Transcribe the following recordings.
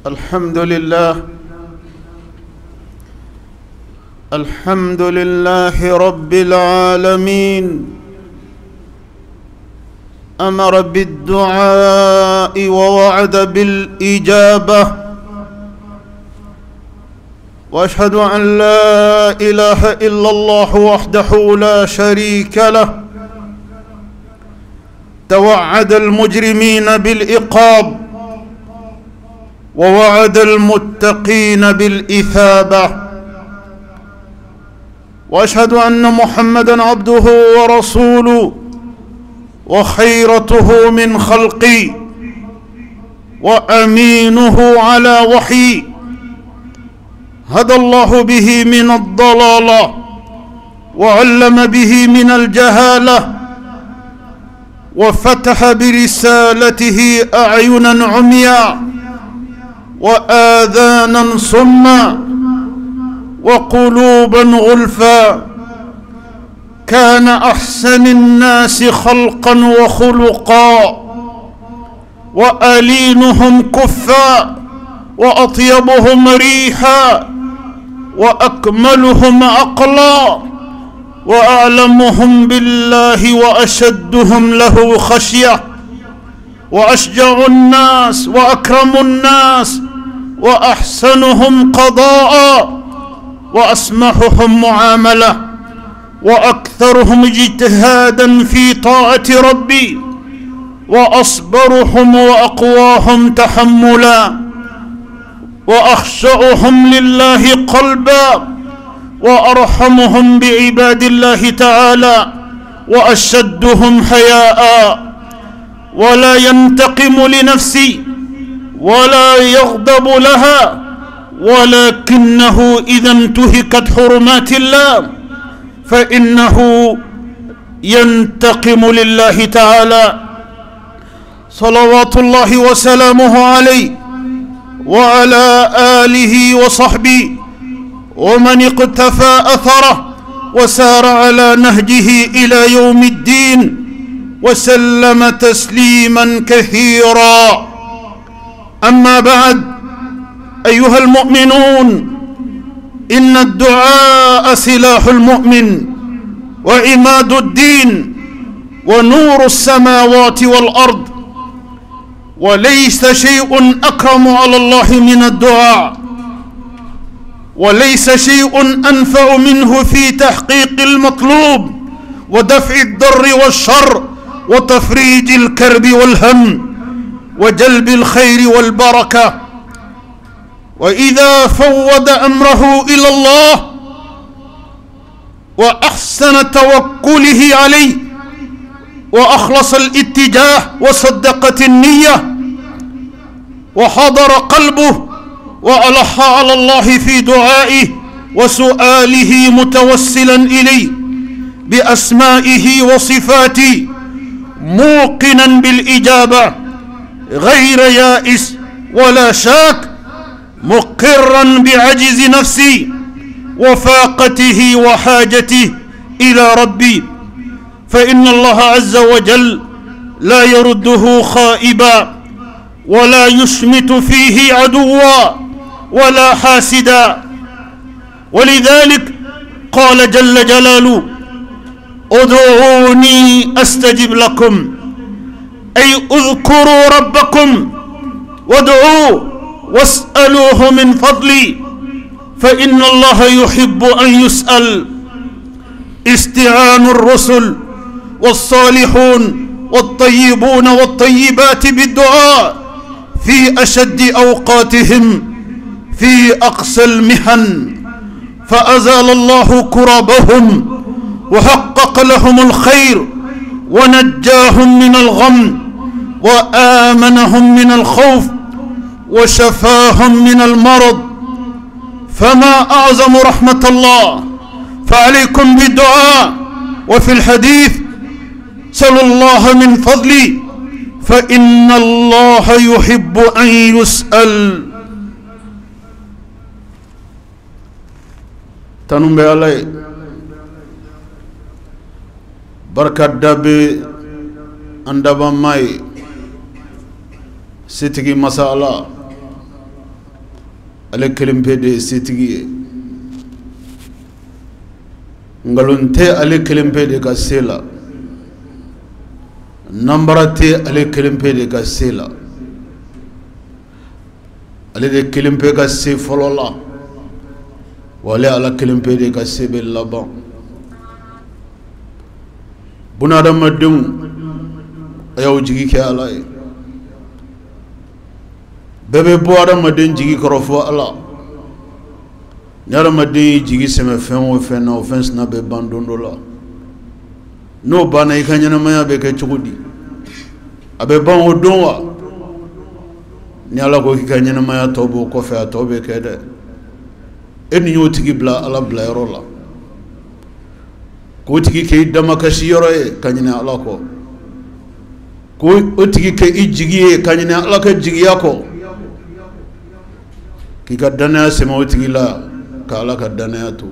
الحمد لله رب العالمين أمر بالدعاء ووعد بالإجابة، وأشهد أن لا إله إلا الله وحده لا شريك له، توعد المجرمين بالعقاب ووعد المتقين بالإثابة، وأشهد أن محمدًا عبده ورسوله وخيرته من خلقي وأمينه على وحي، هدى الله به من الضلالة وعلم به من الجهالة، وفتح برسالته أعينا عميا وآذانا صما وقلوبا غلفا، كان أحسن الناس خلقا وخلقا، وألينهم كفا، وأطيبهم ريحا، وأكملهم عقلا، وأعلمهم بالله وأشدهم له خشية، وأشجع الناس وأكرم الناس وأحسنهم قضاء، وأسمحهم معاملة، وأكثرهم اجتهادا في طاعة ربي، وأصبرهم وأقواهم تحملا، وأخشعهم لله قلبا، وأرحمهم بعباد الله تعالى، وأشدهم حياء، ولا ينتقم لنفسي ولا يغضب لها، ولكنه إذا انتهكت حرمات الله فإنه ينتقم لله تعالى، صلوات الله وسلامه عليه وعلى آله وصحبه ومن اقتفى أثره وسار على نهجه إلى يوم الدين، وسلم تسليما كثيرا. أما بعد، أيها المؤمنون، إن الدعاء سلاح المؤمن وعماد الدين ونور السماوات والأرض، وليس شيء أكرم على الله من الدعاء، وليس شيء أنفع منه في تحقيق المطلوب ودفع الضر والشر وتفريج الكرب والهم وجلب الخير والبركة. وإذا فوض أمره إلى الله وأحسن توكله عليه وأخلص الاتجاه وصدقت النية وحضر قلبه وألح على الله في دعائه وسؤاله متوسلا إليه بأسمائه وصفاته، موقنا بالإجابة غير يائس ولا شاك، مقرا بعجز نفسي وفاقته وحاجته إلى ربي، فإن الله عز وجل لا يرده خائبا ولا يشمت فيه عدوا ولا حاسدا. ولذلك قال جل جلاله: ادعوني أستجب لكم، أي اذكروا ربكم وادعوه واسألوه من فضلي، فإن الله يحب أن يسأل. استعان الرسل والصالحون والطيبون والطيبات بالدعاء في أشد أوقاتهم في أقصى المحن، فأزال الله كربهم وحقق لهم الخير ونجاهم من الغم وآمنهم من الخوف وشفاهم من المرض. فما أعظم رحمة الله، فعليكم بالدعاء. وفي الحديث: سلوا الله من فضلي فإن الله يحب أن يسأل. تنم علي بركة دبي عندما ماي ستكي مسألة ale kelimpe de setigi ngalonte ale kelimpe de kasela nambarate ale kelimpe de kasela ale de kelimpe ka se folola wala ala kelimpe de ka se be laban bunada madum ayaw jigi ke ala e bebe boada madin jigi korofo ala nyara madin jigi seme fen o fen na offense na be bandondo la no bana ikanyana maya be ke chugudi abe ban o donwa ni ala ko ikanyana maya tobo ko fe atobe ke de eni yotigi bla ala bla yorola ko tigi ke dama kashi yoro e kanyina ala ko otigi ke ijigi e kanyina ala ka jigi yako kika dana sema otigi la ka ala ka dana to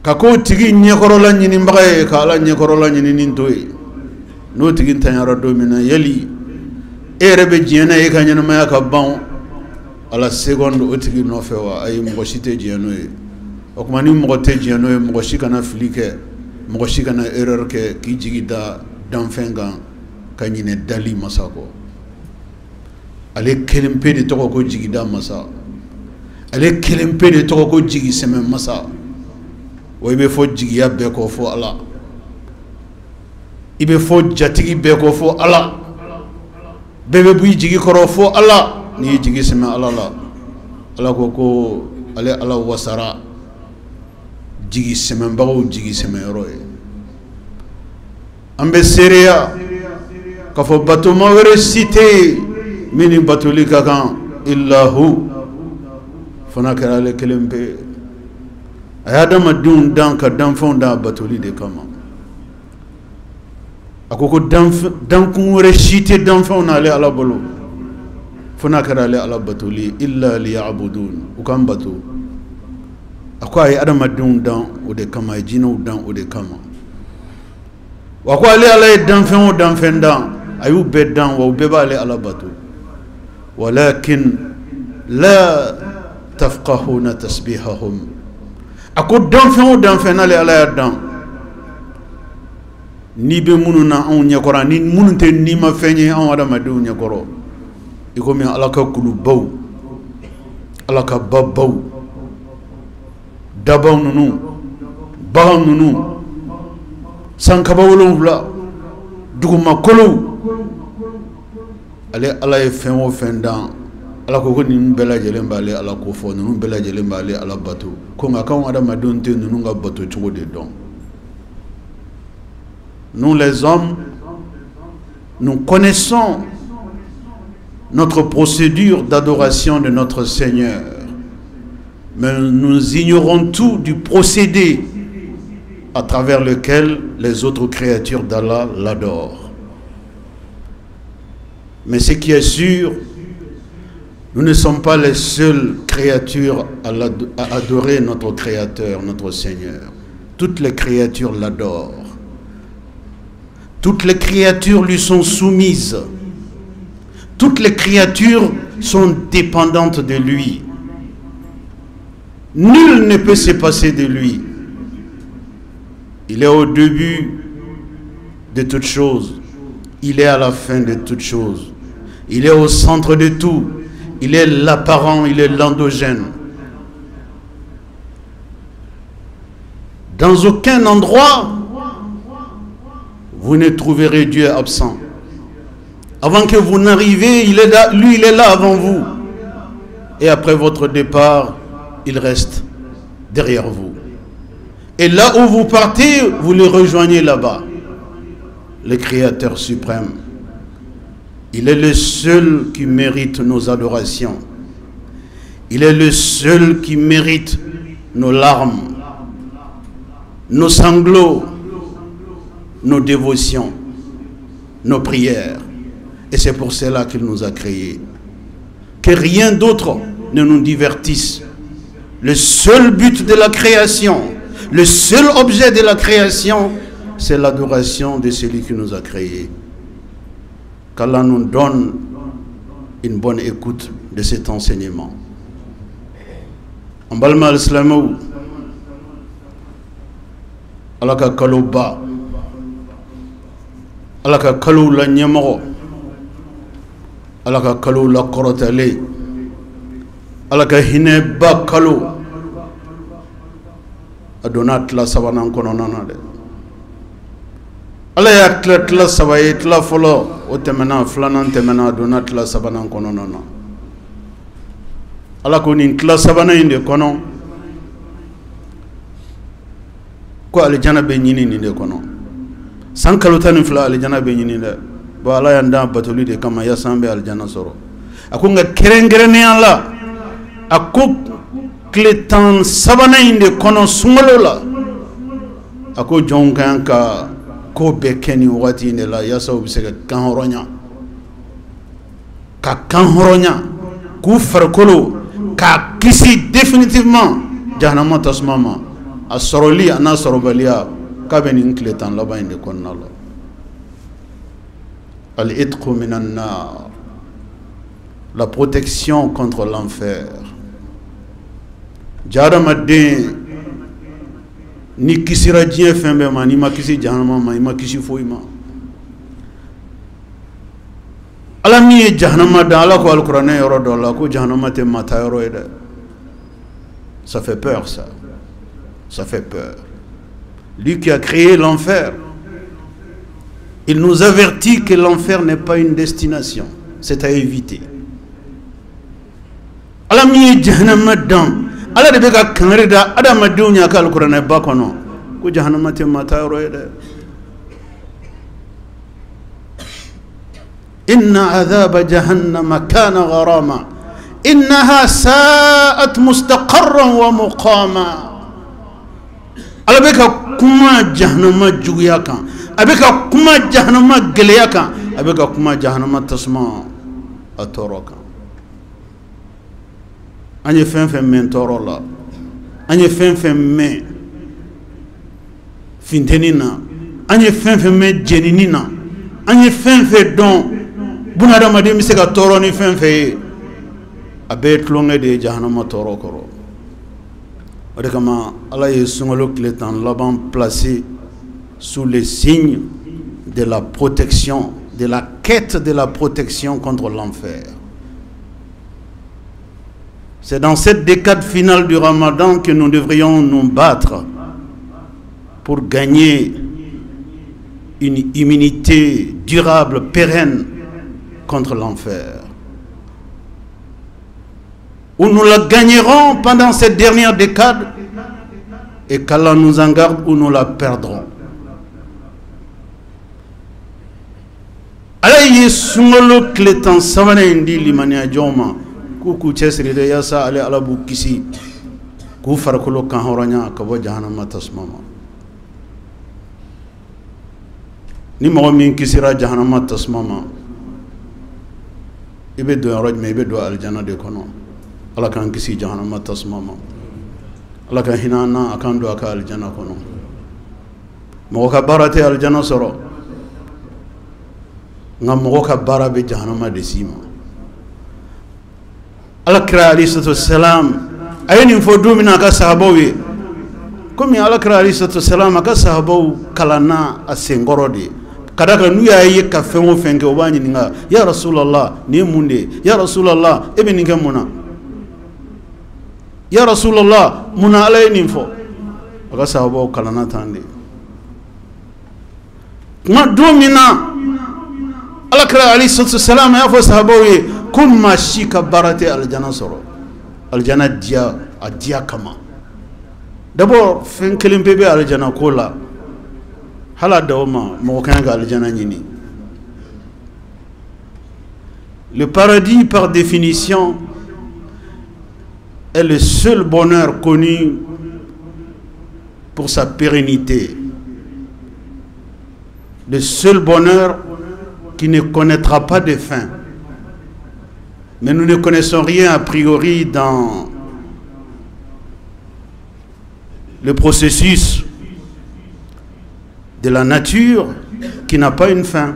ka ko tigi nyekorola nyini mbaye ka ala nyekorola nyini nintoy no tigi tanyara domina yeli erebe jena e kanyana maya ka ban ala seconde otigi no fewa ay mo shite jeno e o kuma ni mo te jeno e mo shikana flike mo shikana erreur ke ki jigi da danfenga kanyine dali masako ale kelimpe de toko ko jigi da masa ale kelimpe de toko ko jigi seme masa wo ibe fo jigi ya be ko fo ala ibe fo jatigi be ko fo ala bebe bu jigi koro fo ala ni jigi seme ala la ala ko ale ala wasara jigi seme bawo jigi seme roye ambe seria ka fo bato ma were cité mini batuli kakan illahu fana kara le kelimpe ayada madun dan ka dan fonda batuli de kama akoko dan kun were cité dan fona le ala bolo fana kara le ala batuli illa liya'budun ukam batu akwa ay adama dun dan o de kama jino dan o de kama wakwa le ala dan fen o dan fen dan ayu bedan wa beba le ala batu ولكن لا تفقهون تسبيحهم أكو دان فين على دان ni be mununa on nyakora ni mununte ni ma fenye on wada madu nyakoro iko mi alaka kulu baw alaka babaw dabaw nunu baw nunu sankabawlo bla duguma kolo ale ala ye fen o fen dan ala ko ni bela jelen bale ala ko fo nunu bela jelen bale ala bato ko nga kan wada madon te nunu nga bato chugo de don. Nous les hommes, nous connaissons notre procédure d'adoration de notre Seigneur, mais nous ignorons tout du procédé à travers lequel les autres créatures d'Allah l'adorent. Mais ce qui est sûr, nous ne sommes pas les seules créatures à adorer notre Créateur, notre Seigneur. Toutes les créatures l'adorent. Toutes les créatures lui sont soumises. Toutes les créatures sont dépendantes de lui. Nul ne peut se passer de lui. Il est au début de toutes choses. Il est à la fin de toutes choses. Il est au centre de tout. Il est l'apparent, il est l'endogène. Dans aucun endroit, vous ne trouverez Dieu absent. Avant que vous n'arriviez, il est là, lui, il est là avant vous. Et après votre départ, il reste derrière vous. Et là où vous partez, vous le rejoignez là-bas. Le Créateur suprême. Il est le seul qui mérite nos adorations. Il est le seul qui mérite nos larmes, nos sanglots, nos dévotions, nos prières. Et c'est pour cela qu'il nous a créés. Que rien d'autre ne nous divertisse. Le seul but de la création, le seul objet de la création, c'est l'adoration de celui qui nous a créés. Qu'Allah nous donne une bonne écoute de cet enseignement. En balma al-Islamou, alaka kalouba, alaka kalou la nyamoro, alaka kalou la korotale, alaka hineba kalou, adonat la sabanan kononana de. Ala ya tla sabaye tla folo o temena flanan temena adonat la sabanan kononana. Ala ko nin tla sabana inde kono ko aljana be nyini ni de kono san kalutani fla aljana be nyini de bo ala ya nda batoli de kama ya sambe aljana soro akunga kerengere ala akuk kletan sabana inde kono sungolola ako jonganka ko be keni wati ne la yasa obisega kan horonya ka kan horonya ku farkolo ka kisi définitivement jahannama tasmama asroli ana sorobalia ka ben inkletan la ba inde konnalo al-itqu minan nar, la protection contre l'enfer. Jaramadin ni kisira dien fembe ma ni ma kisi jahannama ma ma kisi foima alami jahannama dans la ko al-Qur'an yoro do la ko jahannama te mata yoro ede. Ça fait peur, ça fait peur. Lui qui a créé l'enfer, il nous avertit que l'enfer n'est pas une destination, c'est à éviter. Alami jahannama dans ala de beka kanrida adama dunya ka al-Qur'an ba kono ko jahannama te mata roede. Inna adhab jahannama kana gharama innaha sa'at mustaqarran wa muqama. Ala beka kuma jahannama juguya kan abeka kuma jahannama geleya kan abeka kuma jahannama tasma atoroka. Anye fin men torola anye fin men fintenina anye fin men jeninina anye fin don bunada madi mi se ka toro ni fin abe tlonge de jahannama toro koro. Ode kama ala ye sungolo kletan laban placé sous les signes de la protection, de la quête de la protection contre l'enfer. C'est dans cette décade finale du Ramadan que nous devrions nous battre pour gagner une immunité durable, pérenne contre l'enfer. Ou nous la gagnerons pendant cette dernière décade et qu'Allah nous en garde, ou nous la perdrons. Alaye sungolo kletan savane indi limania joma ku chesri de yasa ale alabu kisi ku farkulo kan horanya ka bo jahannama tasmama ni mo min kisira jahannama tasmama ibe do rajme ibe do aljanna de kono ala kan kisi jahannama tasmama ala kan hinana akan do aka aljanna kono mo ka barate aljanna soro ngam mo ka barabe jahannama de sima. Allah kira alayhi salatu wassalam ayeni fodu mina ka sahabawi komi Allah kira alayhi salatu wassalam ka sahabaw kalana asengorode kadaka nu ya yi ka fenwo fenke obani ninga ya rasulullah ni munde ya rasulullah ebe ninga muna ya rasulullah muna alayni fo ka sahabaw kalana tande ma domina Allah kira alayhi salatu wassalam ya fo sahabawi kun ma shika barate aljana soro aljana dia adia kama d'abord fen kelim bebe aljana kola hala dawma mo kan ga aljana nyini. Le paradis par définition est le seul bonheur connu pour sa pérennité, le seul bonheur qui ne connaîtra pas de fin. Mais nous ne connaissons rien a priori dans le processus de la nature qui n'a pas une fin.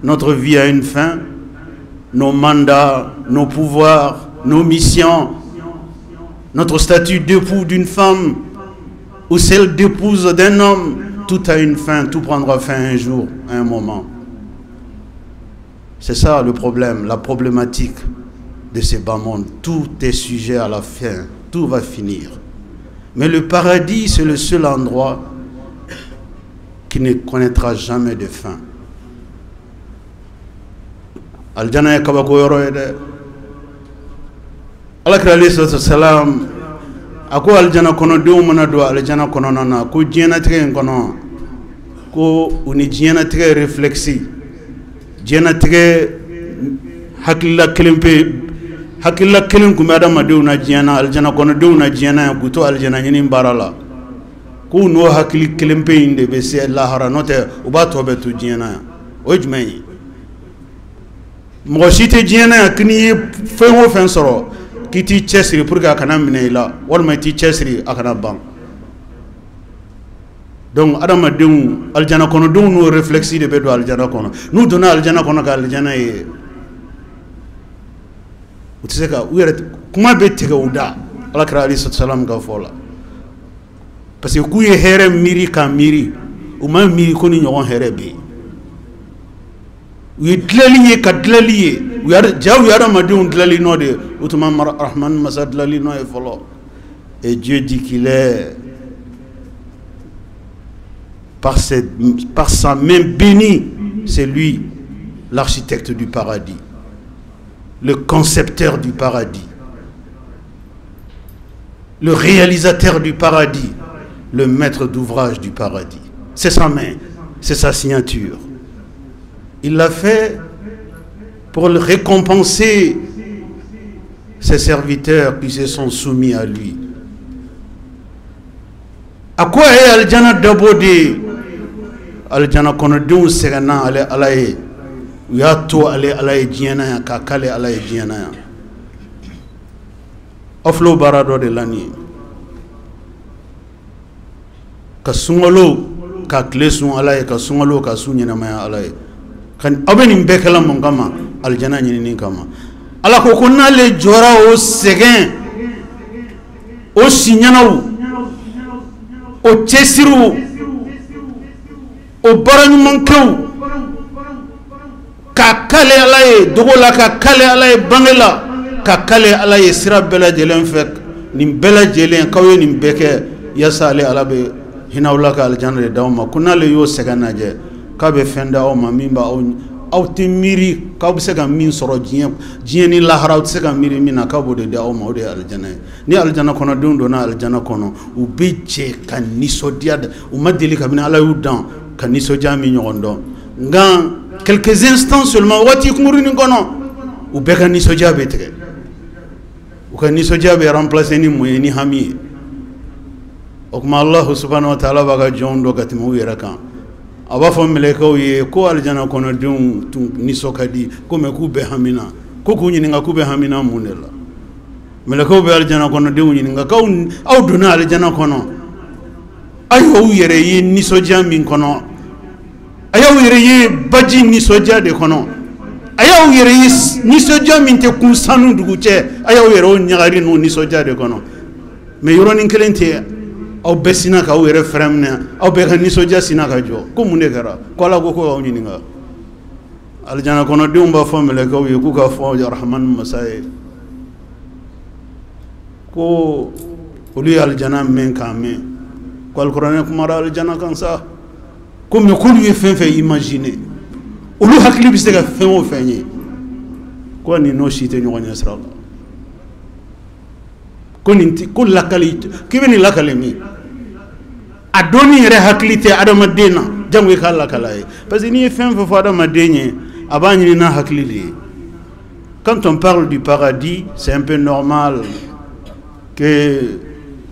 Notre vie a une fin, nos mandats, nos pouvoirs, nos missions notre statut d'époux d'une femme ou celle d'épouse d'un homme, tout a une fin, tout prendra fin un jour, à un moment. C'est ça le problème, la problématique de ces bas mondes. Tout est sujet à la fin, tout va finir. Mais le paradis, c'est le seul endroit qui ne connaîtra jamais de fin. Aljana ya kabako yoro ede. Alakira alayhi salam ako aljana kono dew mana do aljana kono nana ko jena tige kono ko uni jena tige réflexi jena tige hakilla kelen kuma adama dew na jena aljana kono dew na jena guto aljana nyini barala ko no hakili kelempe inde be se lahara note uba tobe tu jena o jumai mo site jena kini fengo fen soro kiti chesri pour que akana minela walma ti chesri akana bang. Donc adama dew aljana kono dew no réflexi de bedo aljana kono nous donna aljana kono ka aljana e utseka uyere kuma betega uda alakra ali sallam ga fola parce que kuye here miri ka miri uma miri koni nyon here be uye dlaliye ka dlaliye et Dieu dit qu'il est par sa main bénie, c'est lui l'architecte du paradis, le concepteur du paradis, le réalisateur du paradis, le maître d'ouvrage du paradis. C'est sa main, c'est sa signature. Il l'a fait pour récompenser ses serviteurs qui se sont soumis à lui. À quoi est Al-Jannah d'abodé? Al-Jannah konodou segana ale alaye. Yato ale alaye diana kakale alaye diana. Oflo barado de lani. Kasungolo ka klesun alaye kasungolo ka sunyana maya alaye. Kan abeni mbekela mongama aljana nyini kama ala ko kunna le jora o segen o signanaw o chesiru o baranu mankew ka kale alaye dogola ka kale alaye bangela ka kale alaye sira bela jelen fek nim bela jelen kawye nim beke yasale alabe hinawla ka aljana de dawma kunna le yo seganaje kabe fenda o mamimba aw te miri ka be se ka min soro diɲɛ ni lahara aw te se ka miri min na ka bo de di aw ma o de ye aljana ye ni aljana kɔnɔ denw donna aljana kɔnɔ u be jɛ ka nisɔndiya u ma deli kabini ala y'u dan ka nisɔndiya min ɲɔgɔn dɔn nka quelques instants seulement waati kunkurunin kɔnɔ u bɛɛ ka nisɔndiya bɛ tigɛ u ka nisɔndiya bɛ remplacer ni mun ye ni hami ye o kuma Allahu subhanahu wa ta'ala b'a ka jɔnw dɔ ka tɛmɛ u yɛrɛ kan a b'a fɔ mɛlɛkɛw ye ko aljana kɔnɔdenw tun nisɔn ka di ko mɛ k'u bɛ hamina ko k'u ɲininka k'u bɛ hamina mun de la mɛlɛkɛw bɛ aljana kɔnɔdenw ɲininka k'aw donna aljana kɔnɔ a y'aw yɛrɛ ye nisɔndiya min kɔnɔ a y'aw yɛrɛ ye baji nisɔndiya de kɔnɔ a y'aw yɛrɛ ye nisɔndiya min tɛ kun sanu dugu cɛ a y'aw yɛrɛ o ɲagari n'o nisɔndiya de kɔnɔ mɛ yɔrɔnin kelen tɛ aw bɛɛ sina k'aw yɛrɛ fɛrɛ minɛ aw bɛɛ ka nisɔndiya sina ka jɔ ko mun de kɛra ko ala ko k'aw ɲininka aljana kɔnɔdenw b'a fɔ mɛlɛkɛw ye k'u ka fɔ rahamani masa ye ko olu ye aljana mɛn k'a mɛn ko alikuranɛ kumara aljana kan sa ko mɛ k'olu ye fɛn fɛn imaginer olu hakili bɛ se ka fɛn o fɛn ye ko nin n'o si tɛ ɲɔgɔn ɲɛ sira la ko lakali k'i bɛ nin lakali min a dɔnni yɛrɛ hakili tɛ adamaden na jango i k'a lakala ye parce que n'i ye fɛn fɛn fɔ adamaden ye a b'a ɲini n'a hakili de ye. Quand on parle du paradis, c'est un peu normal que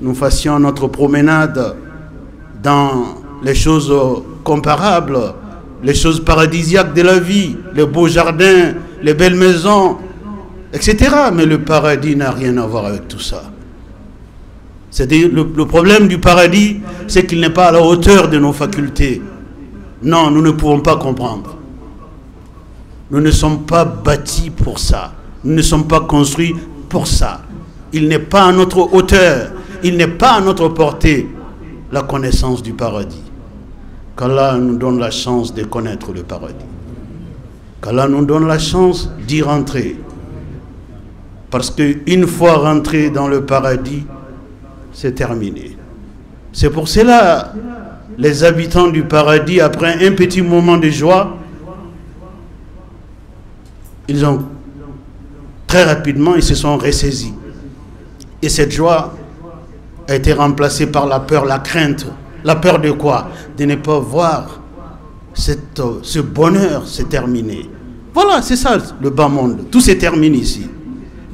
nous fassions notre promenade dans les choses comparables, les choses paradisiaques de la vie, les beaux jardins, les belles maisons, etc. Mais le paradis n'a rien à voir avec tout ça. C'est-à-dire, le problème du paradis, c'est qu'il n'est pas à la hauteur de nos facultés. Non, nous ne pouvons pas comprendre. Nous ne sommes pas bâtis pour ça. Nous ne sommes pas construits pour ça. Il n'est pas à notre hauteur, il n'est pas à notre portée la connaissance du paradis. Qu'Allah nous donne la chance de connaître le paradis. Qu'Allah nous donne la chance d'y rentrer. Parce qu'une fois rentré dans le paradis, c'est terminé. C'est pour cela, les habitants du paradis, après un petit moment de joie, ils ont très rapidement, ils se sont ressaisis. Et cette joie a été remplacée par la peur, la crainte. La peur de quoi? De ne pas voir ce bonheur se terminer. Voilà, c'est ça le bas monde. Tout se termine ici.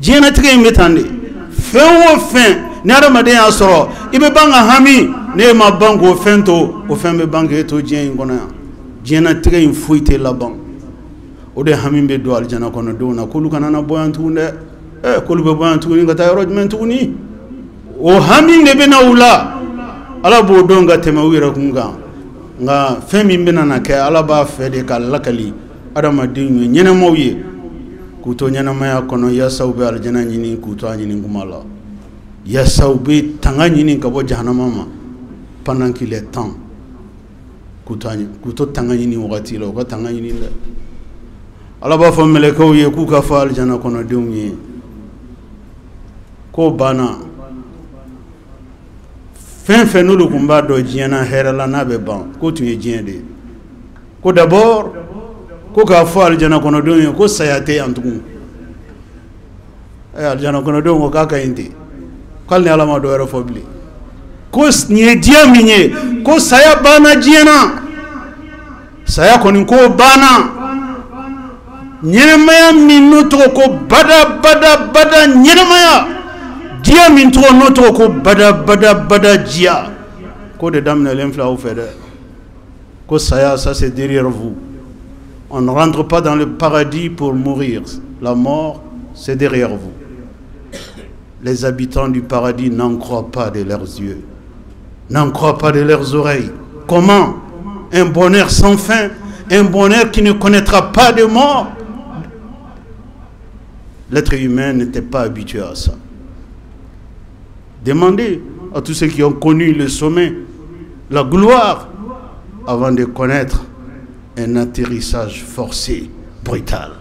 Dieu n'a très métandé. Fin ou fin, n'ara madé asoro. Ibe banga hami, ne ma bango fento, au fin me bangue to Dieu ngona. Dieu n'a très fouité là-bas. Ode hami be do aljana kono do na kulu kana na boyantunde. Kulu be boyantunde ngata yorojmentuni. O hami ne be na ula. Ala bo donga tema wira kunga. Nga femi mbena na ke ala ba fede ka lakali. Adama dinwe nyene mawye. Kuto nyana maya kono ya saube aljana nyini kuto nyini ngumala. Ya saube tanga nyini kabo jahannama ma. Pendant qu'il est temps. Kuto tanga nyini wakati la wakati tanga nyini le. Ala ba fa meleko ye kuka fa aljana kono dinwe. Ko bana. Fin nous le combat de Diana Herala Nabeban, côté Diende. Ko d'abord, ko ka fa aljana kono don ko sayate antu. Aljana kono don ko ka indi. Kal ne ala ma do ero fobli. Ko nie dia minye, ko saya bana Diana. Saya koni ko bana. Nyemaya minuto ko bada nyemaya. Dia minto notre ko bada dia. Ko de dame ne l'infla au fait. Ko ça c'est derrière vous. On ne rentre pas dans le paradis pour mourir. La mort, c'est derrière vous. Les habitants du paradis n'en croient pas de leurs yeux. N'en croient pas de leurs oreilles. Comment? Un bonheur sans fin, un bonheur qui ne connaîtra pas de mort. L'être humain n'était pas habitué à ça. Demandez à tous ceux qui ont connu le sommet, la gloire, avant de connaître un atterrissage forcé, brutal.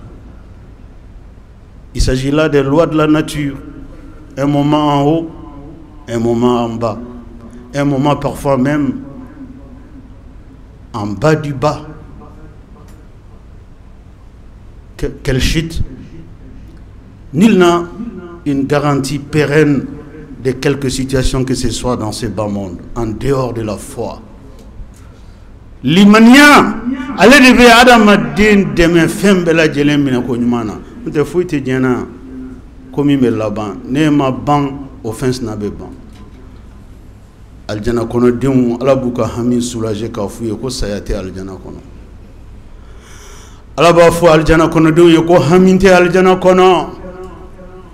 Il s'agit là des lois de la nature. Un moment en haut, un moment en bas. Un moment parfois même en bas du bas. Quelle chute! Nul n'a une garantie pérenne de quelque situation que ce soit dans ce bas monde, en dehors de la foi. L'imania, allez devait Adam Adin demain fembela jelemina konyumana. Nous faut te diana comme me laban, ne ma ban offense na beban. Aljana kono demu alabuka hami soulager ka fuye ko sayate aljana kono. Alaba fu aljana kono demu ko haminte aljana kono.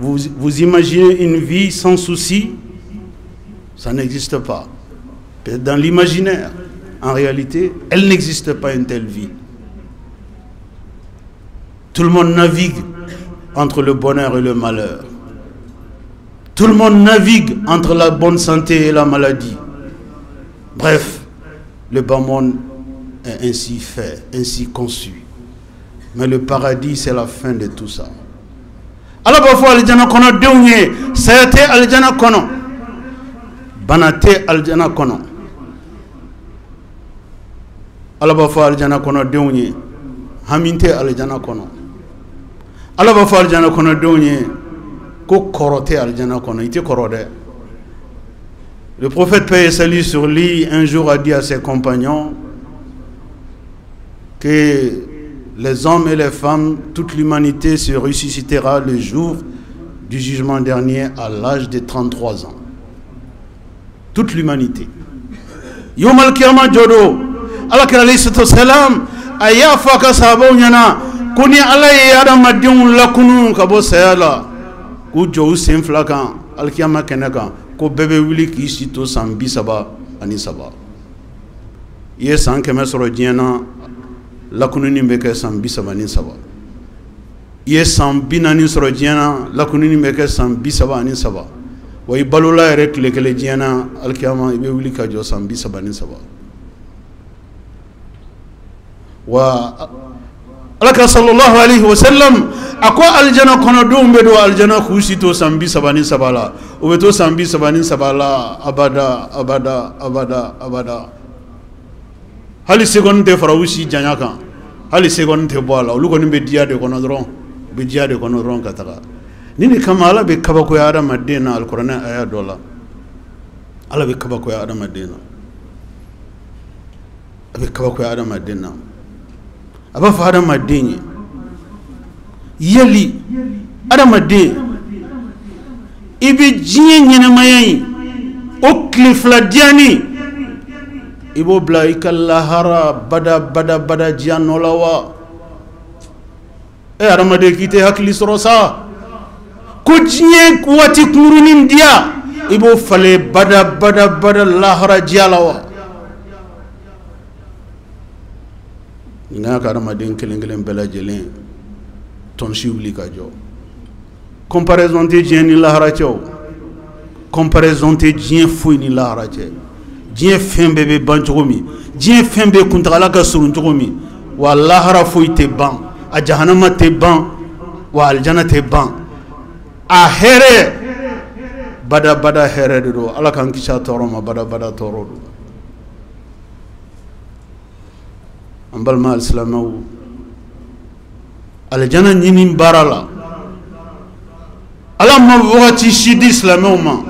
Vous imaginez une vie sans souci? Ça n'existe pas. Peut-être dans l'imaginaire. En réalité, elle n'existe pas une telle vie. Tout le monde navigue entre le bonheur et le malheur. Tout le monde navigue entre la bonne santé et la maladie. Bref, le bas monde est ainsi fait, ainsi conçu. Mais le paradis, c'est la fin de tout ça. Allah ba fo aljana kono dewnye sayate aljana kono banate aljana kono Allah ba fo aljana kono dewnye haminte aljana kono Allah ba fo aljana kono dewnye ko korote aljana kono ite korode. Le prophète paix et salut sur lui un jour a dit à ses compagnons que les hommes et les femmes, toute l'humanité se ressuscitera le jour du jugement dernier à l'âge de 33 ans. Toute l'humanité. Yom al-Qiyamah jodo, Allah alayhi salam, aya faka sahaba nyana, kuni Allah ya adam madun lakunu kabo sayala, ku jo sen flakan, al-Qiyamah kenaka, ko bebe wili ki sito sambi saba ani saba. Ye san keme soro diena la kununi mbeke san bisabani saba. ye san 40 sɔrɔ diɲɛ na lakunini bɛ kɛ san 33 wa i balola yɛrɛ tile kelen diɲɛ na alikiyama i bɛ wuli ka jɔ san 33 wa alaka sallallahu alaihi wasallam a ko aljana kɔnɔdenw bɛ don aljana k'u si to san 33 la u bɛ to san 33 la abada abada abada abada hali seconde tɛ fara u si janya kan hali seconde tɛ bɔ a la olu kɔni bɛ diya de kɔnɔ dɔrɔn ka taga ni de kama ala bɛ kabakoya adamaden na alikuranɛ aya dɔ la ala bɛ kabakoya adamaden na a bɛ kabakoya adamaden na a b'a fɔ adamaden ye yali adamaden i bɛ diɲɛ ɲɛnamaya in o tile fila diyani i b'o bila i ka lahara bada diya nɔ la wa adamaden k'i tɛ hakili sɔrɔ sa ko diɲɛ waati kunkurunin diya i b'o falen bada lahara diya la wa nin ka ka adamaden kelen kelen bɛɛ lajɛlen tɔnsi wuli ka jɔ comparaison tɛ diɲɛ ni lahara cɛ o comparaison tɛ diɲɛ foyi ni lahara cɛ diɲɛ fɛn bɛɛ bɛ ban cogo min diɲɛ fɛn bɛɛ kuntagala ka surun cogo min wa lahara foyi tɛ ban a jahanama tɛ ban wa aljana tɛ ban a hɛrɛ bada hɛrɛ de don ala k'an kisi a tɔɔrɔ ma bada tɔɔrɔ don an balima alisilamɛw aljana ɲini baara la ala ma wagati si di silamɛw ma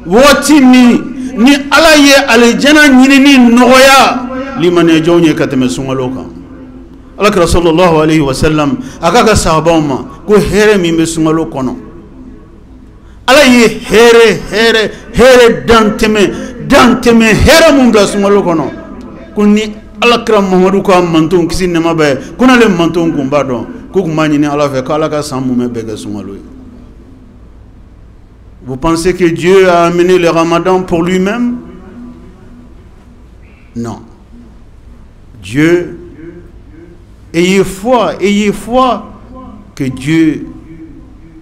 wagati min ni ala ye aljana ɲinini nɔgɔya limaniyajɔnw ye ka tɛmɛ sunkalo kan alakira sallallahu alaihi wasallam a k'a ka sahabaw ma ko hɛrɛ min bɛ sunkalo kɔnɔ ala ye hɛrɛ dantɛmɛ hɛrɛ mun bila sunkalo kɔnɔ ko ni alakira mamadu ka mantonw kisi nɛɛma bɛɛ ko n'ale mantonw kun b'a dɔn ko kun b'a ɲini ala fɛ ko ala ka san munmɛ bɛɛ kɛ sunkalo ye. Vous pensez que Dieu a amené le Ramadan pour lui-même? Non. Dieu, ayez foi que Dieu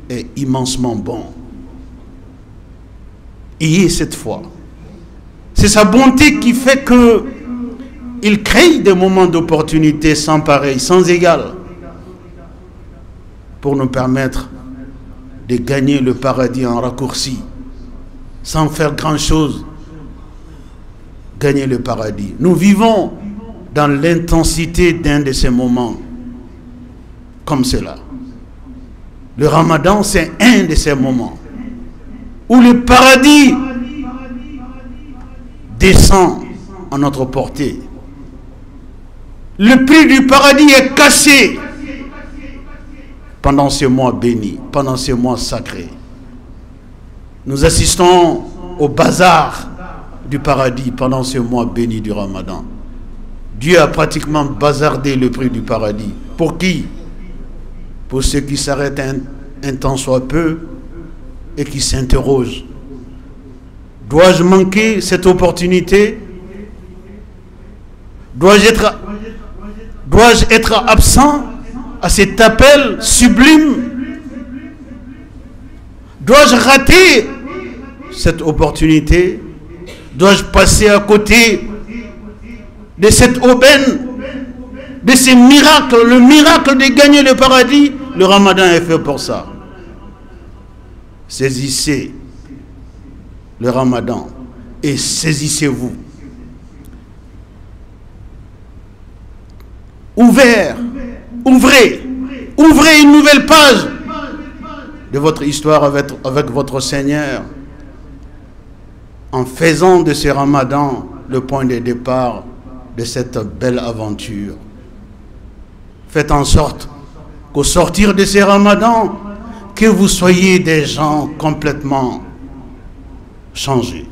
est immensement bon. Ayez cette foi. C'est sa bonté qui fait que il crée des moments d'opportunité sans pareil, sans égal, pour nous permettre de gagner le paradis en raccourci, sans faire grand-chose, gagner le paradis. Nous vivons dans l'intensité d'un de ces moments comme cela. Le Ramadan, c'est un de ces moments où le paradis descend à notre portée. Le prix du paradis est cassé pendant ce mois béni, pendant ce mois sacré. Nous assistons au bazar du paradis pendant ce mois béni du Ramadan. Dieu a pratiquement bazardé le prix du paradis. Pour qui? Pour ceux qui s'arrêtent un temps soit peu et qui s'interrogent. Dois-je manquer cette opportunité? Dois-je être absent à cet appel sublime? Dois-je rater cette opportunité? Dois-je passer à côté de cette aubaine, de ces miracles, le miracle de gagner le paradis? Le Ramadan est fait pour ça. Saisissez le Ramadan et saisissez-vous. Ouvrez une nouvelle page de votre histoire avec votre Seigneur, en faisant de ce Ramadan le point de départ de cette belle aventure. Faites en sorte qu'au sortir de ce Ramadan, que vous soyez des gens complètement changés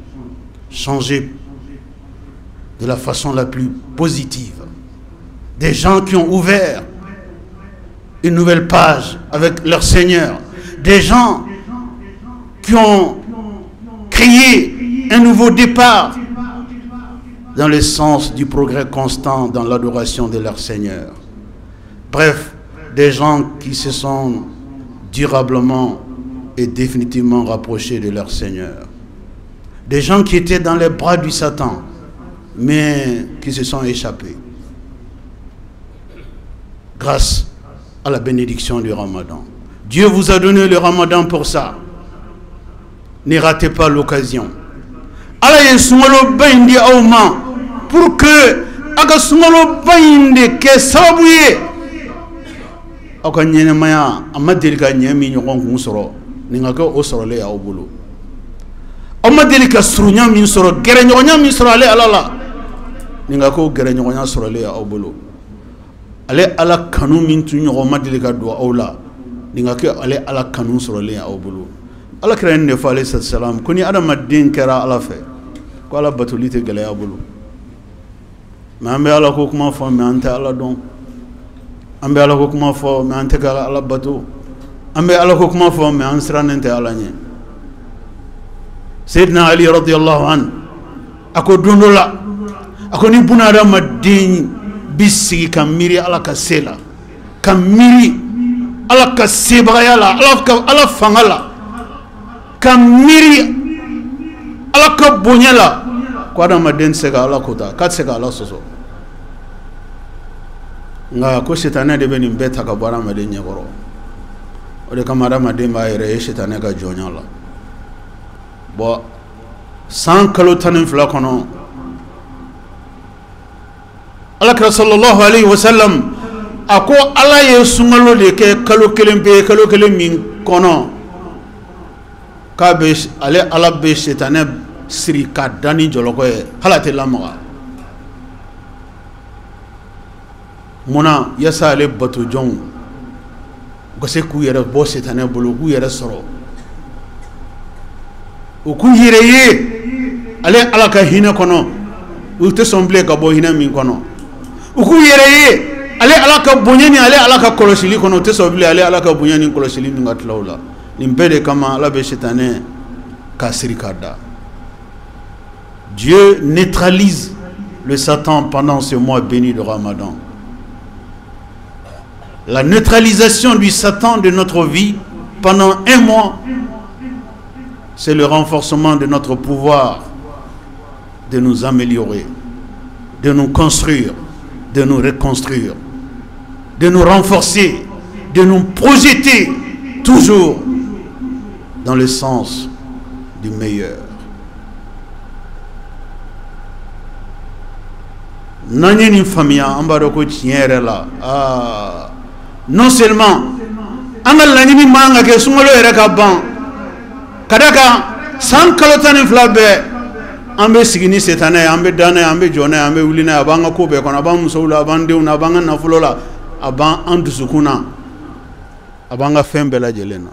de la façon la plus positive. Des gens qui ont ouvert une nouvelle page avec leur Seigneur. Des gens qui ont créé un nouveau départ dans le sens du progrès constant dans l'adoration de leur Seigneur. Bref, des gens qui se sont durablement et définitivement rapprochés de leur Seigneur. Des gens qui étaient dans les bras du Satan, mais qui se sont échappés. Grâce à la bénédiction du Ramadan. Dieu vous a donné le Ramadan pour ça. Ne ratez pas l'occasion. Allah est sungalo bindi awma pour que aga sungalo bindi ke sabuye. Aka nyene maya amadeli ka nyemi nyokon kun soro ninga ko o soro le ya obulu. Amadeli ka surunya min soro gere nyonya min soro ale alala. Ninga ko gere nyonya soro le ya obulu. Ale ala kanu min tu nyoko madeli ka do awla. Ninga ke ale ala kanu soro le ya obulu. Allah kira ne fa alayhi salam kuni adamaden kera ala fe ko ala batulite gele ya bulu. Ma ambe ala ko kuma fo me ante ala don. Ambe ala ko kuma fo me ante kala ala batu. Ambe ala ko kuma fo me ansranente ala nye. Sayyidina Ali radiyallahu an ako dondola ako ni bunada madin bisi kamiri ala kasela kamiri ala kasebagayala ala fangala kamiri ala ka bonyala ko adamaden sega ala kota kat sega ala soso nga ko shetane de benim beta ka bara maden nyagoro o de kamara maden ba yere shetane ka jonyala bo san kalo tanin fla kono alakra sallallahu alaihi wasallam ako ala ye sungalo de ke kalo kelen min kono kabe ale ala be shetane siri ka dani joloko ye halate lamaga mona yasa ale bato jon gose ku yere bo shetane bolo ku yere soro o ku yere ye ale ala ka hina kono u te somble ka bo hina min kono o ku yere ye ale ala ka bonyani ale ala ka kolosili kono te somble ale ala ka bonyani kolosili min gatlawla nimpede kama ala be shetane kasiri kada. Dieu neutralise le Satan pendant ce mois béni de Ramadan. La neutralisation du Satan de notre vie pendant un mois, c'est le renforcement de notre pouvoir de nous améliorer, de nous construire, de nous reconstruire, de nous renforcer, de nous projeter toujours dans le sens du meilleur. Nani ni famia ambaro ko tiere la non seulement angal la ni manga ke sungolo era ka ban kadaka san kalotani flabe ambe sigini setane ambe dane ambe jone ambe ulina abanga ko be kono abang musula abande una abanga na fulola aban andusukuna abanga fembe la jelena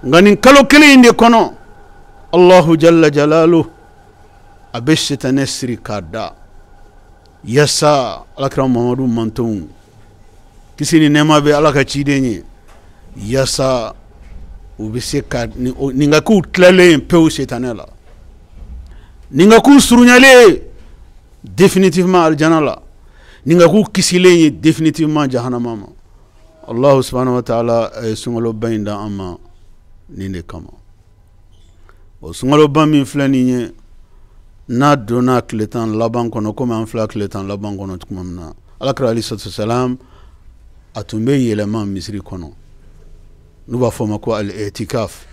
ngani kalo kele inde kono Allahu jalla jalalu abeshetane siri kada yasa alakram Muhammadu manton kisini nema be alaka chidenye yasa ubise ka ninga ku tlale peu shetanela ninga ku surunyale définitivement aljanala ninga ku kisile définitivement jahannama Allah subhanahu wa ta'ala sungalo bainda ama ninde kama o sungalo bami flani na dona kletan laban kono comme en fla kletan laban kono tukumna alakra ali sallam atumbe yelema misri kono nuba foma ko al i'tikaf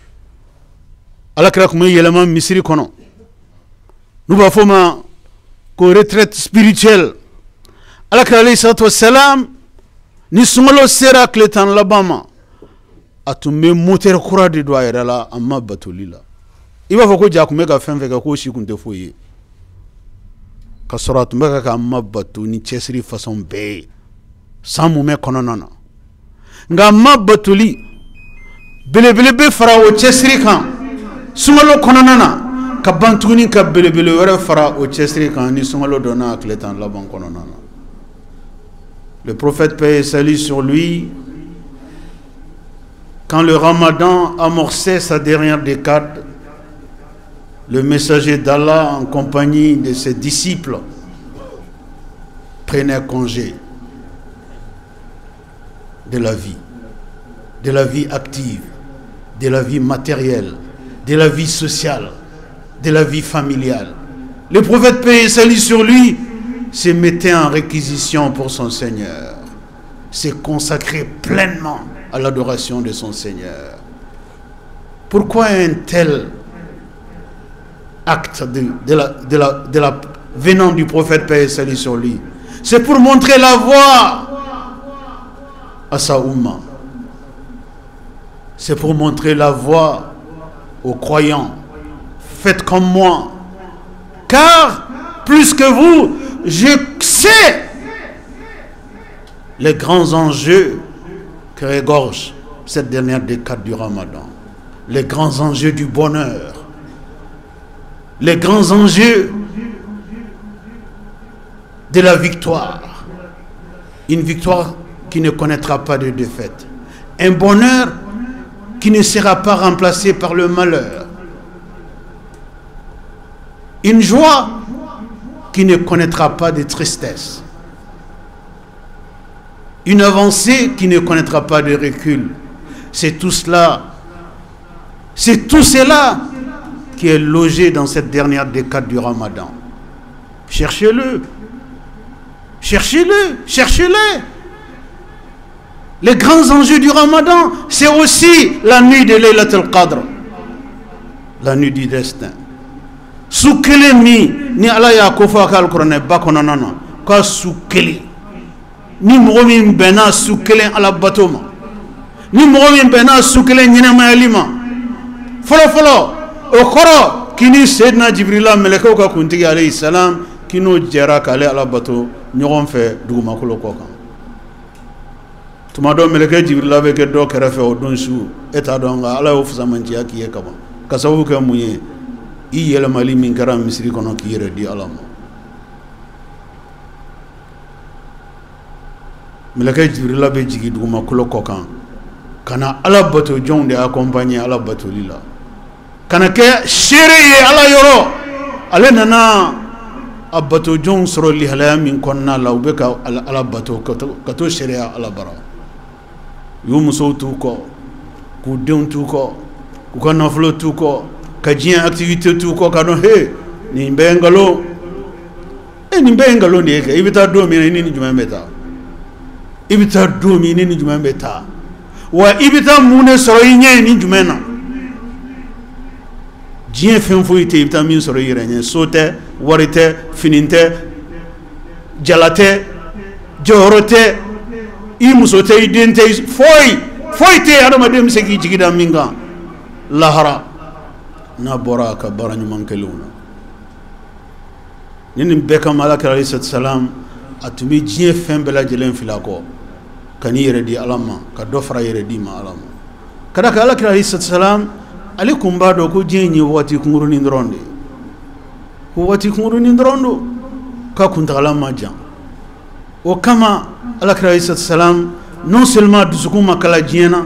alakra kuma yelema misri kono nuba foma ko retraite spirituelle alakra ali sallam ni sungalo sera kletan labama atumbe moteur kura de doa yela amma batulila iba foko jakume ka fenfe ka ko shi kunte foye ka sorat mbaka ka amma batu ni chesri façon be samu me kononana nga mabatuli belebele be fara o chesri kan sumalo kononana ka bantuni ka belebele wore fara o chesri kan ni sumalo dona akletan laban kononana. Le prophète paix et salut sur lui, quand le Ramadan amorçait sa dernière décade, le messager d'Allah en compagnie de ses disciples prenait congé. de la vie active, de la vie matérielle, de la vie sociale, de la vie familiale. Le prophète, paix et salut sur lui, se mettait en réquisition pour son Seigneur, s'est consacré pleinement à l'adoration de son Seigneur. Pourquoi un tel acte venant du prophète, paix et salut sur lui? C'est pour montrer la voie à sa Oumma. C'est pour montrer la voie aux croyants. Faites comme moi. Car, plus que vous, je sais les grands enjeux que regorge cette dernière décade du Ramadan. Les grands enjeux du bonheur. Les grands enjeux de la victoire. Une victoire qui ne connaîtra pas de défaite. Un bonheur qui ne sera pas remplacé par le malheur. Une joie qui ne connaîtra pas de tristesse. Une avancée qui ne connaîtra pas de recul. C'est tout cela, c'est tout cela qui est logé dans cette dernière décade du Ramadan. Cherchez-le. Cherchez-le. Cherchez-le. Les grands enjeux du Ramadan, c'est aussi la nuit de Laylatul Qadr. La nuit du destin. Soukele mi, ni ala ya kofa kal korone bakonanana, ka soukele. Ni mromi bena soukele ala batoma. Ni mromi bena soukele nyine mayalima. Folo, okoro, kini Sayyidina Jibrila meleka ka kuntigi alayhi salam, kino jera kale ala bato, nyogon fe dugumakolo kokan. Tumado meleke Jibrila be ke do kerefe o don su eta donga ala o fusamanti akiye kaba. Kasawu ke munye i yelemali min kara misiri kono ki yere di ala ma. Meleke Jibrila be jigi dugumakolo kokan. Kana ala bato jonde accompagner ala bato lila. Kana ke shere ala yoro ale nana abato jong soro li halaya min konna la ubeka ala bato kato shere ala bara yu muso tu ko ku den tu ko ku ka naflo tu ko ka jien activité tu ko ka no he ni bengalo ni bengalo ni ke ibita do mi ni juma meta ibita do mi ni juma meta wa ibita mune soro yin ni juma na Dien fen foite ibita min soro yiranye sote warite fininte jalate jorote imusote idente foite adama dem segi jigida minga lahara na boraka barany mankeluna nini beka malaka alayhi salam atumi dien fen bela jelen filako kani yere di alama ka dofra yere di ma alama kada ka alaka alayhi salam alikum bado ko jenyi wati kunguruni ndronde ko wati kunguruni ndrondo ka kuntala majan o kama alakra isa salam non seulement dusukuma kala jena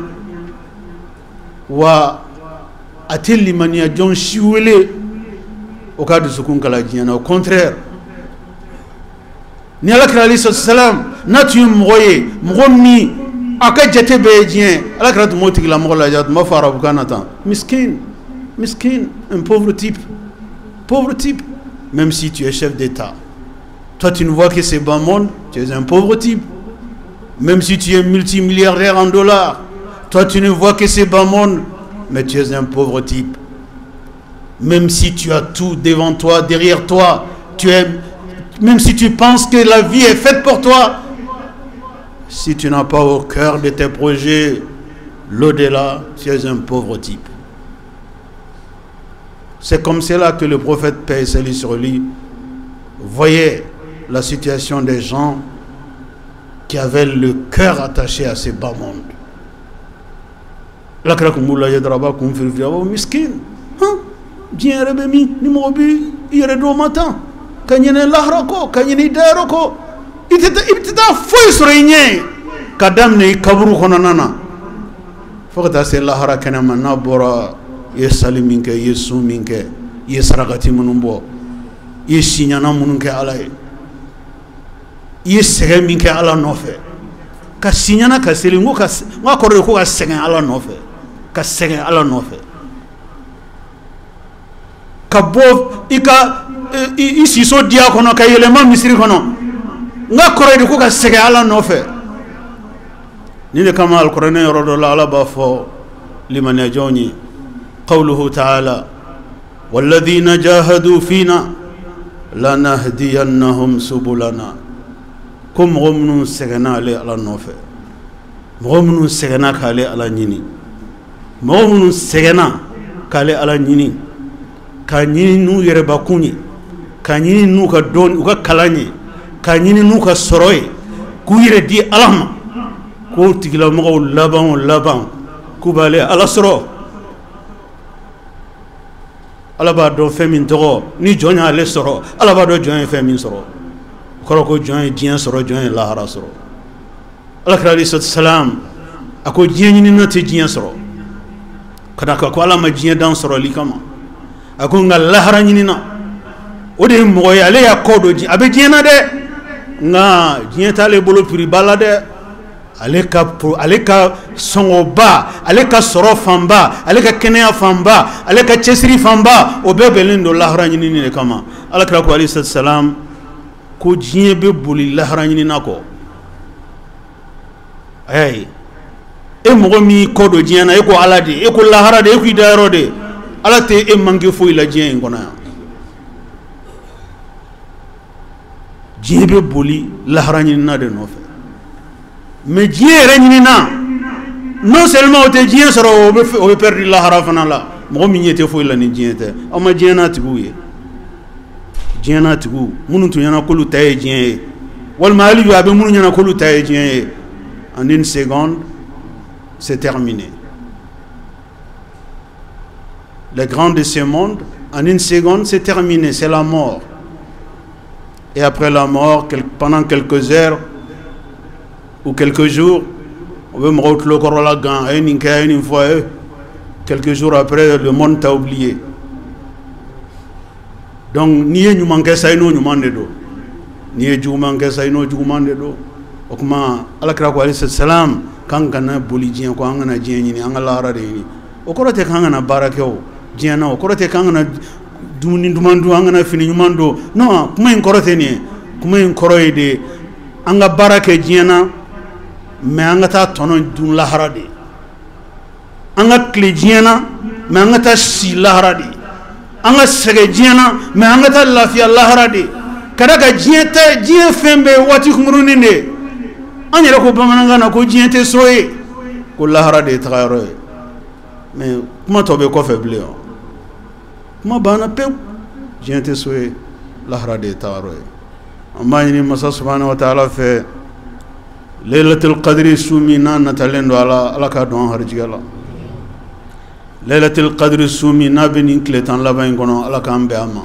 wa atil mania jon shiwele o ka dusukun kala jena au contraire ni alakra isa salam natu moye mgomi aka jete be jien alakra to moti la mola jat ma fara bukanata miskin un pauvre type même si tu es chef d'état. Toi, tu ne vois que c'est bas monde, tu es un pauvre type. Même si tu es multimilliardaire en dollars, toi, tu ne vois que c'est bas monde, mais tu es un pauvre type. Même si tu as tout devant toi, derrière toi, même si tu penses que la vie est faite pour toi, si tu n'as pas au cœur de tes projets l'au-delà, tu es un pauvre type. C'est comme cela que le prophète, paix et salut sur lui, voyait la situation des gens qui avaient le cœur attaché à ces bas mondes. La krakumula yadraba kum firfirabo miskin. Bien rebemi ni mobi yere do matin. Kanyene lahrako, kanyene daroko. Itita foi sorenye. Kadam ne kaburu konanana. Fakata se lahara kanama na bora yesaliminke yesuminke yesragati munumbo. Yesinyana mununke alaye. Yesege minke ala nofe ka signana ka selingo ka wa ko ko ka segen ala no fe ka segen ala no fe ka bo ika isi so dia kono ka yelema misiri kono nga ko ko ka segen ala no fe ni le kama alquran yorodo la ala ba fo liman yajoni qawluhu ta'ala والذين جاهدوا فينا لنهدينهم سبلنا كم غمن سغنا على النوفه غمن سغنا كالي على نيني غمن سغنا كالي على نيني كاني نو يربكوني كاني نو كدون وكالاني كاني نو كسروي كوير دي علام كو تيغلا مغو لبان كوبالي على سرو alaba do femin togo ni jonya le soro alaba do jonya femin soro koro ko jonya dien soro jonya lahara soro alakali salam ako dien ni na te dien soro kada ko alama dien dan soro likama ako ngal lahara ni na o de mo ya le ya kodo ji abe dien na de nga dien tale bolo puri balade aleka songoba aleka soro famba aleka kenya famba aleka chesri famba o bebelindo lahra nyini ne kama alakra ko ali sallam ko jiye be boli lahra nyini nako ay e mo mi kodo jiye na e ko alade e ko lahra de e ko idaro de alate e mangi fo ila jiye ngona jiye be boli lahra nyini na de no fe mais Dieu regnina non seulement au Dieu sera au perdu la harafana la mo mi ñete fo la ni Dieu te ama Dieu na tiguye Dieu na tigu munu tu yana ko lu tay Dieu wal mali bi abe munu yana ko lu tay Dieu en une seconde c'est terminé le grand de ce monde en une seconde c'est terminé c'est la mort et après la mort pendant quelques heures ou quelques jours, on veut me retrouver le corps là, une fois, quelques jours après, le monde t'a oublié. Donc, ni nous manquons ça, nous manquons d'eau. Ni nous manquons ça, nous manquons d'eau. Donc, Allah Kira salam, quand on a bolidien, quand on a djeni, on a l'ara de ni. Au cours de quand on a barakeo, djena, au cours de quand on a dumando, on a fini dumando. Non, comment on corrige ni? Comment on corrige de? On a barake djena. mais anga ta tono dun lahara de anga klejena mais anga ta si lahara de anga segejena mais anga ta lafiya lahara de kada ka jieta jie fembe wati kumruni de anyere ko bamananga na ko jiete soye ko lahara de tagaro mais kuma tobe ko faible kuma bana pe jiete soye lahara de tagaro amma ni masa subhanahu wa ta'ala fe Laylatul Qadri sumina natalendo ala ka don harjigala Laylatul Qadri sumina benin kletan laba ngono ala ka ambe ama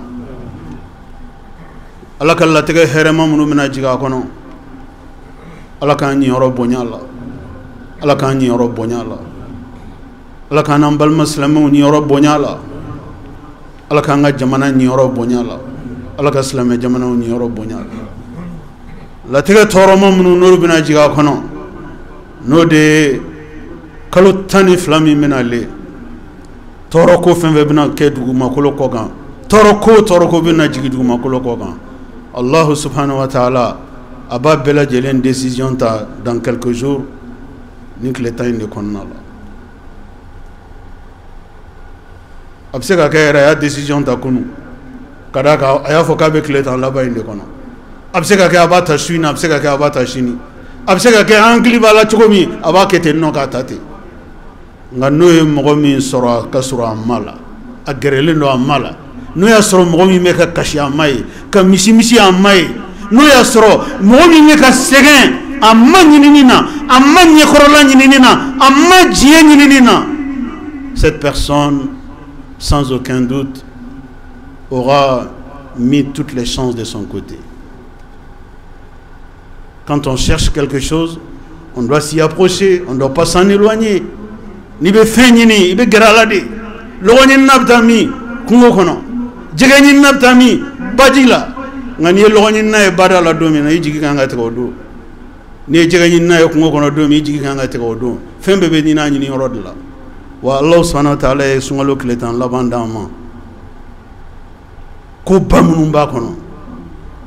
ala ka la tege herema munu mina jiga kono ala ka ni oro bonyala ala ka ni oro bonyala ala ka nambal muslimu ni oro bonyala ala ka nga jamana ni oro bonyala ala ka islamu jamana ni oro bonyala la tege toroma munu noru bina jiga kono no de kalo tani flami menale toro ko fembe bina ke dugu makolo ko kan toro ko bina jigi dugu makolo ko kan Allah subhanahu wa ta'ala aba bela jelen décision ta dans quelques jours ni que l'état inde konna la abse ka kayra ya décision ta kunu kada ka aya fo ka be l'état là ba inde konna abseka ke abata shina abseka ke abata shini abseka ke angli bala chokomi abake te no katate ngano mo mi soro ka soro amala agerele no amala no ya soro mo mi me ka kashi amai ka misi amai no ya soro mo mi me ka segen amma nyinina amma nyekorola nyinina amma jie nyinina cette personne sans aucun doute aura mis toutes les chances de son côté. Quand on cherche quelque chose, on doit s'y approcher, on ne doit pas s'en éloigner. Ni be fenyini, ibe geralade. Logoni nabtami, kungo kono. Jegeni nabtami, badila. Ngani logoni na e badala domina, ijigi kanga tko do. ni jega nyina yo ko kono do mi jigi kanga te ko do fembe be nyina nyini rodla wa Allah subhanahu wa ta'ala e sungalo kletan labandama ko bamunu ba kono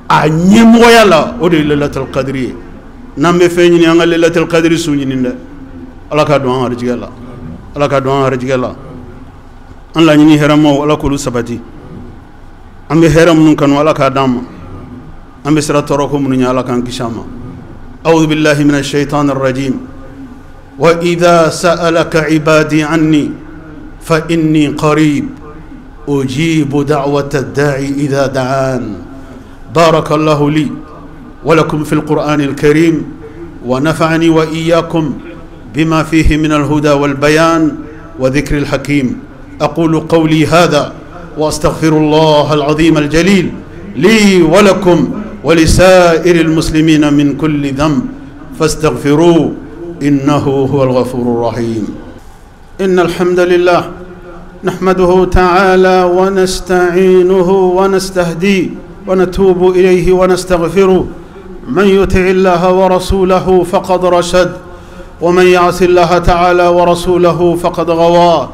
a nyimoya la o de lailatul qadri nambe fe nyini anga lailatul qadri su nyini nde ala ka do an arjigala ala ka do an arjigala an la nyini heramo ala ko lu sabati ambe heram nun kan wala ka dam ambe sira toroko mun nya ala kan kishama a'udhu billahi minash shaitanir rajim wa idha sa'alaka ibadi anni fa inni qarib ujibu da'wata ad-da'i idha da'an barakallahu li wa lakum fil qur'anil karim wa nafa'ani wa iyyakum bima fihi min al-huda wal bayan wa dhikril hakim aqulu qawli hadha واستغفر الله العظيم الجليل لي ولكم ولسائر المسلمين من كل ذنب فاستغفروه انه هو الغفور الرحيم ان الحمد لله نحمده تعالى ونستعينه ونستهديه ونتوب اليه ونستغفره من يطع الله ورسوله فقد رشد ومن يعص الله تعالى ورسوله فقد غوى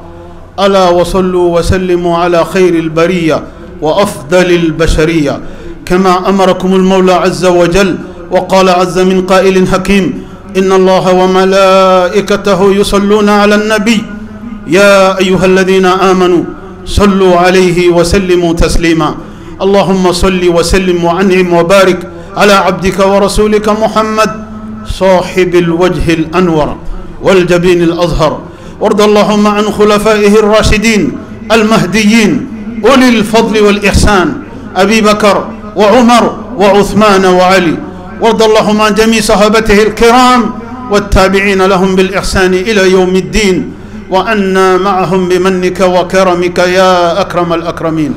ألا وصلوا وسلموا على خير البرية وأفضل البشرية كما أمركم المولى عز وجل وقال عز من قائل حكيم إن الله وملائكته يصلون على النبي يا أيها الذين آمنوا صلوا عليه وسلموا تسليما اللهم صل وسلم وأنعم وبارك على عبدك ورسولك محمد صاحب الوجه الأنور والجبين الأزهر وارض اللهم عن خلفائه الراشدين المهديين أولي الفضل والإحسان أبي بكر وعمر وعثمان وعلي وارض اللهم عن جميع صحابته الكرام والتابعين لهم بالإحسان إلى يوم الدين وأنا معهم بمنك وكرمك يا أكرم الأكرمين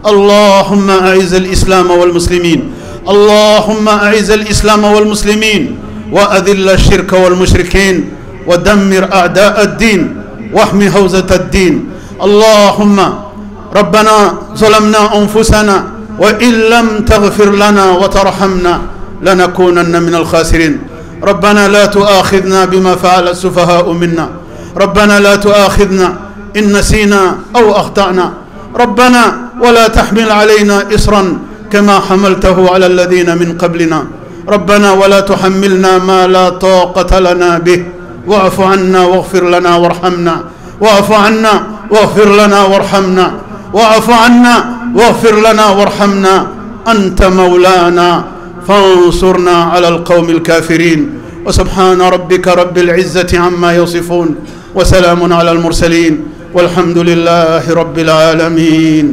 اللهم أعز الإسلام والمسلمين اللهم أعز الإسلام والمسلمين وأذل الشرك والمشركين ودمر أعداء الدين واحمي حوزة الدين اللهم ربنا ظلمنا أنفسنا وإن لم تغفر لنا وترحمنا لنكونن من الخاسرين ربنا لا تؤاخذنا بما فعل السفهاء منا ربنا لا تؤاخذنا إن نسينا أو أخطأنا ربنا ولا تحمل علينا إصرا كما حملته على الذين من قبلنا ربنا ولا تحملنا ما لا طاقة لنا به واعف عنا واغفر لنا وارحمنا واعف عنا واغفر لنا وارحمنا واعف عنا واغفر لنا وارحمنا أنت مولانا فانصرنا على القوم الكافرين وسبحان ربك رب العزة عما يصفون وسلام على المرسلين والحمد لله رب العالمين.